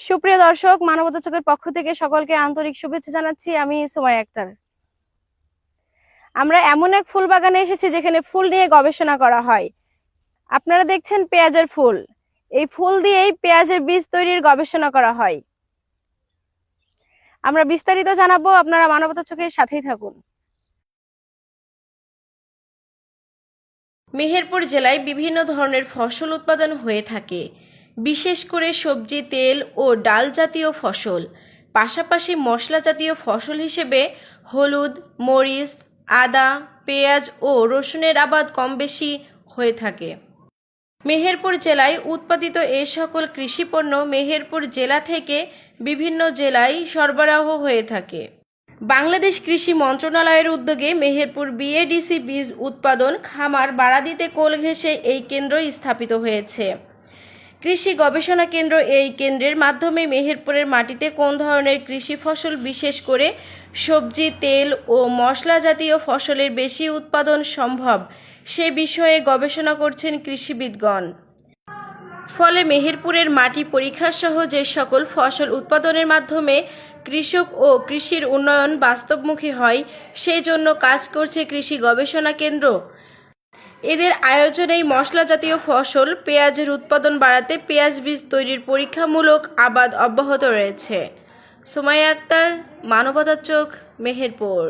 সুপ্রিয় দর্শক, মানবতা চোখের পক্ষ থেকে সকলকে আন্তরিক শুভেচ্ছা জানাচ্ছি। আমি সুমাইয়া আক্তার। আমরা এমন এক ফুল বাগানে এসেছি যেখানে ফুল নিয়ে গবেষণা করা হয়। আপনারা দেখছেন পেঁয়াজের ফুল। এই ফুল দিয়েই পেঁয়াজের বীজ তৈরির গবেষণা করা হয়। আমরা বিস্তারিত জানাবো, আপনারা মানবতা চোখের সাথেই থাকুন। মেহেরপুর জেলায় বিভিন্ন ধরনের ফসল উৎপাদন হয়ে থাকে, বিশেষ করে সবজি, তেল ও ডাল জাতীয় ফসল। পাশাপাশি মশলা জাতীয় ফসল হিসেবে হলুদ, মরিচ, আদা, পেঁয়াজ ও রসুনের আবাদ কম বেশি হয়ে থাকে। মেহেরপুর জেলায় উৎপাদিত এই সকল কৃষিপণ্য মেহেরপুর জেলা থেকে বিভিন্ন জেলায় সরবরাহ হয়ে থাকে। বাংলাদেশ কৃষি মন্ত্রণালয়ের উদ্যোগে মেহেরপুর বিএডিসি বীজ উৎপাদন খামার বাড়াদিতে কোল ঘেঁষে এই কেন্দ্র স্থাপিত হয়েছে। কৃষি গবেষণা কেন্দ্র এই কেন্দ্রের মাধ্যমে মেহেরপুরের মাটিতে কোন ধরনের কৃষি ফসল, বিশেষ করে সবজি, তেল ও মশলা জাতীয় ফসলের বেশি উৎপাদন সম্ভব সে বিষয়ে গবেষণা করছেন কৃষিবিদগণ। ফলে মেহেরপুরের মাটি পরীক্ষা সহ যে সকল ফসল উৎপাদনের মাধ্যমে কৃষক ও কৃষির উন্নয়ন বাস্তবমুখী হয়, সেই জন্য কাজ করছে কৃষি গবেষণা কেন্দ্র। এদের আয়োজনেই মশলা জাতীয় ফসল পেঁয়াজের উৎপাদন বাড়াতে পেঁয়াজ বীজ তৈরির পরীক্ষামূলক আবাদ অব্যাহত রয়েছে। সুমাইয়া আক্তার, মানবতার চোখ, মেহেরপুর।